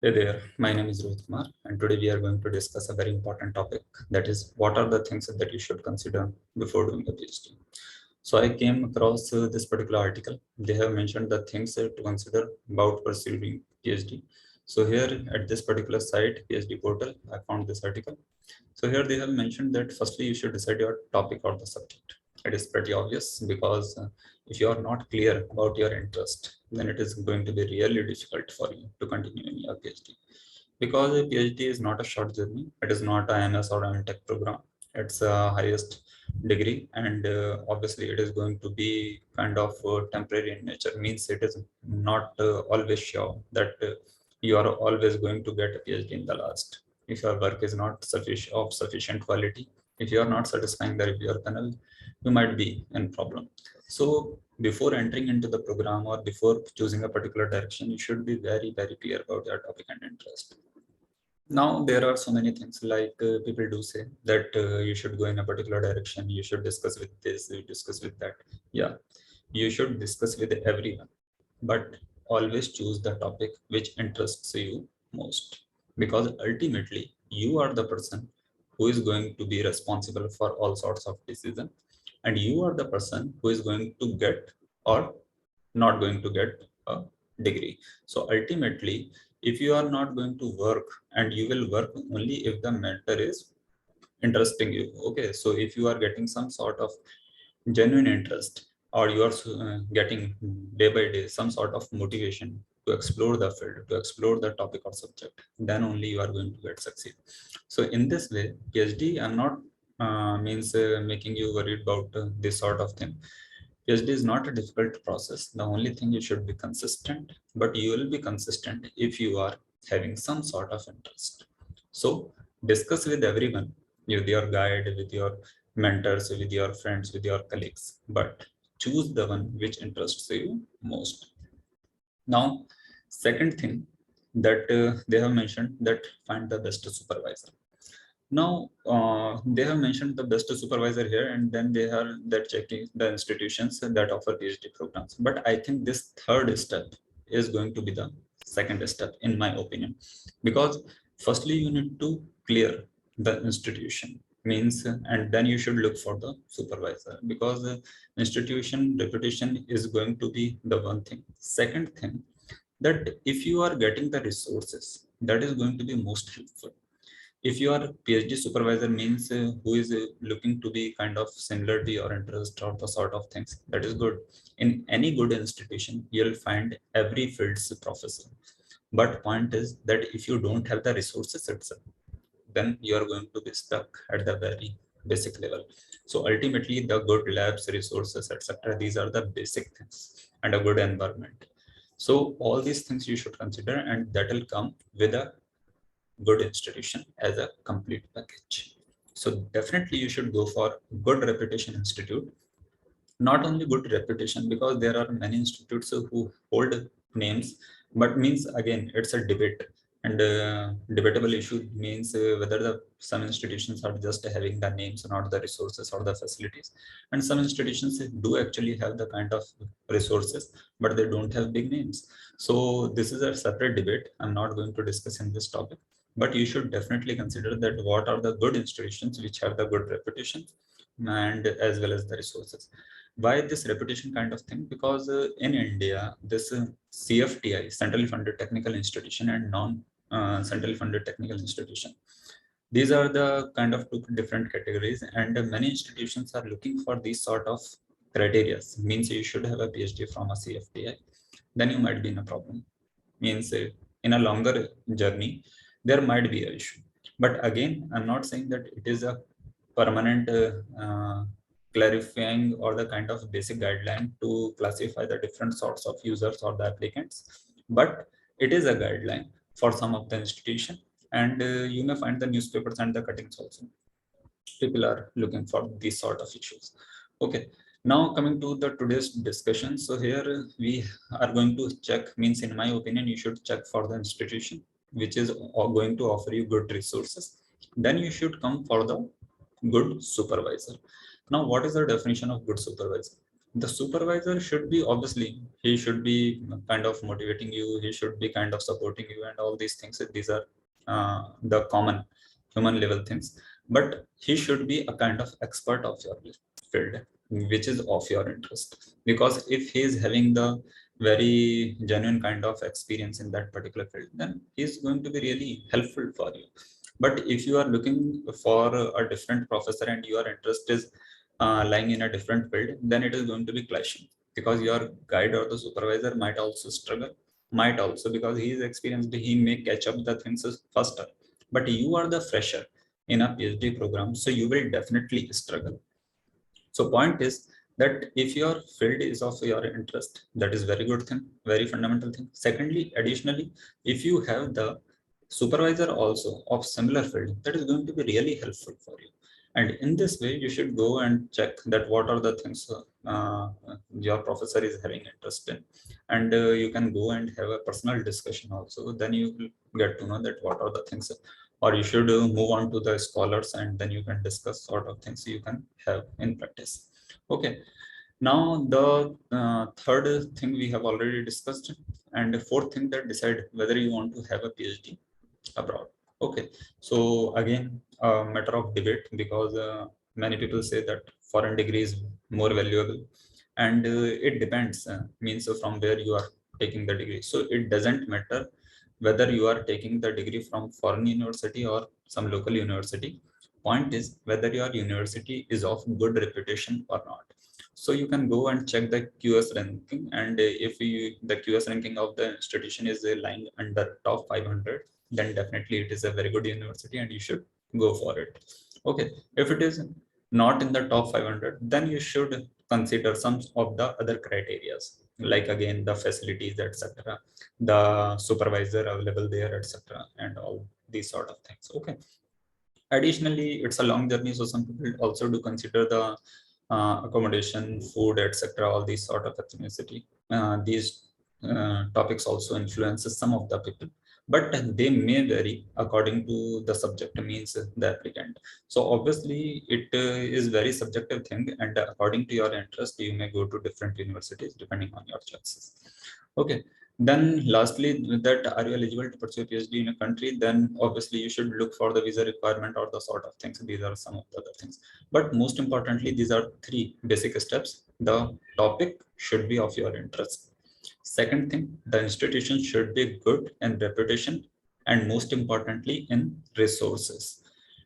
Hey there, my name is Rohit Kumar, and today we are going to discuss a very important topic, that is, what are the things that you should consider before doing a PhD. So I came across this particular article. They have mentioned the things to consider about pursuing PhD. So here at this particular site, PhD portal, I found this article. So here they have mentioned that firstly you should decide your topic or the subject. It is pretty obvious because if you are not clear about your interest, then it is going to be really difficult for you to continue in your PhD. Because a PhD is not a short journey, it is not a MS or an tech program. It's a highest degree, and obviously it is going to be kind of temporary in nature. Means it is not always sure that you are always going to get a PhD in the last. If your work is not sufficient quality, if you are not satisfying the reviewer panel, you might be in problem. So before entering into the program or before choosing a particular direction, you should be very clear about your topic and interest. Now there are so many things like people do say that you should go in a particular direction, you should discuss with this, you discuss with that. Yeah, you should discuss with everyone, but always choose the topic which interests you most, because ultimately you are the person who is going to be responsible for all sorts of decision, and you are the person who is going to get or not going to get a degree. So ultimately, if you are not going to work, and you will work only if the mentor is interesting you. Okay, so if you are getting some sort of genuine interest, or you are getting day by day some sort of motivation to explore the field, to explore the topic or subject, then only you are going to get succeed. So in this way, PhD, I'm not means making you worried about this sort of thing. PhD is not a difficult process. The only thing, you should be consistent, but you will be consistent if you are having some sort of interest. So discuss with everyone, with your guide, with your mentors, with your friends, with your colleagues, but choose the one which interests you most. Now, second thing that they have mentioned, that find the best supervisor. Now, they have mentioned the best supervisor here, and then they are that checking the institutions that offer PhD programs. But I think this third step is going to be the second step, in my opinion, because firstly you need to clear the institution means, and then you should look for the supervisor, because the institution reputation is going to be the one thing. Second thing, that if you are getting the resources, that is going to be most helpful. If your PhD supervisor means who is looking to be kind of similar to your interest or the sort of things, that is good. In any good institution, you'll find every field's professor. But point is that if you don't have the resources itself, then you are going to be stuck at the very basic level. So ultimately, the good labs, resources, etc., these are the basic things, and a good environment. So all these things you should consider, and that will come with a good institution as a complete package. So definitely you should go for good reputation institute. Not only good reputation, because there are many institutes who hold names, but means again it's a debate, and debatable issue means whether the some institutions are just having the names, not the resources or the facilities, and some institutions do actually have the kind of resources, but they don't have big names. So this is a separate debate. I'm not going to discuss in this topic, but you should definitely consider that what are the good institutions which have the good reputation, and as well as the resources. Why this reputation kind of thing? Because in India, this CFTI, centrally funded technical institution, and non centrally funded technical institution, these are the kind of two different categories, and many institutions are looking for these sort of criteria. Means you should have a PhD from a CFTI, then you might be in a problem. Means in a longer journey, there might be an issue. But again, I'm not saying that it is a permanent clarifying or the kind of basic guideline to classify the different sorts of users or the applicants, but it is a guideline for some of the institution, and you may find the newspapers and the cuttings also. People are looking for these sort of issues. Okay, now coming to the today's discussion. So here we are going to check, means in my opinion, you should check for the institution which is going to offer you good resources. Then you should come for the good supervisor. Now, what is the definition of good supervisor? The supervisor should be, obviously, he should be kind of motivating you, he should be kind of supporting you, and all these things. These are the common human level things. But he should be a kind of expert of your field, which is of your interest. Because if he is having the very genuine kind of experience in that particular field, then he is going to be really helpful for you. But if you are looking for a different professor and your interest is lying in a different field, then it is going to be clashing, because your guide or the supervisor might also struggle, might also, because he is experienced, he may catch up the things faster. But you are the fresher in a PhD program, so you will definitely struggle. So point is that if your field is of your interest, that is very good thing, very fundamental thing. Secondly, additionally, if you have the supervisor also of similar field, that is going to be really helpful for you. And in this way, you should go and check that what are the things your professor is having interest in. And you can go and have a personal discussion also. Then you will get to know that what are the things, or you should move on to the scholars, and then you can discuss sort of things you can have in practice. Okay. Now the third thing we have already discussed, and the fourth thing, that decide whether you want to have a PhD abroad. Okay, so again, a matter of debate, because many people say that foreign degree is more valuable, and it depends, means from where you are taking the degree. So it doesn't matter whether you are taking the degree from foreign university or some local university. Point is whether your university is of good reputation or not. So you can go and check the QS ranking, and if the QS ranking of the institution is lying under top 500, then definitely it is a very good university and you should go for it. Okay, if it is not in the top 500, then you should consider some of the other criterias, like again the facilities, etc., the supervisor available there, etc., and all these sort of things. Okay. Additionally, it's a long journey, so some people also do consider the accommodation, food, etc., all these sort of ethnicity. These topics also influences some of the people, but they may vary according to the subject, means the applicant. So obviously it is very subjective thing, and according to your interest, you may go to different universities depending on your choices. Okay. Then lastly, that are you eligible to pursue PhD in a country? Then obviously you should look for the visa requirement or the sort of things. These are some of the other things. But most importantly, these are three basic steps. The topic should be of your interest. Second thing, the institution should be good in reputation, and most importantly in resources.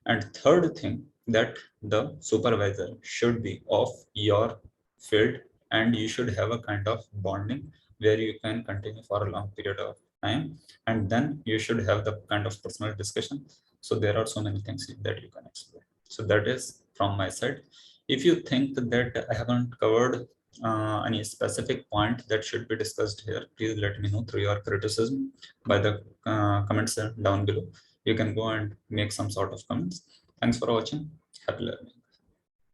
And third thing, that the supervisor should be of your field, and you should have a kind of bonding where you can continue for a long period of time, and then you should have the kind of personal discussion. So there are so many things that you can explore. So that is from my side. If you think that I haven't covered any specific point that should be discussed here, please let me know through your criticism by the comments down below. You can go and make some sort of comments. Thanks for watching. Happy learning.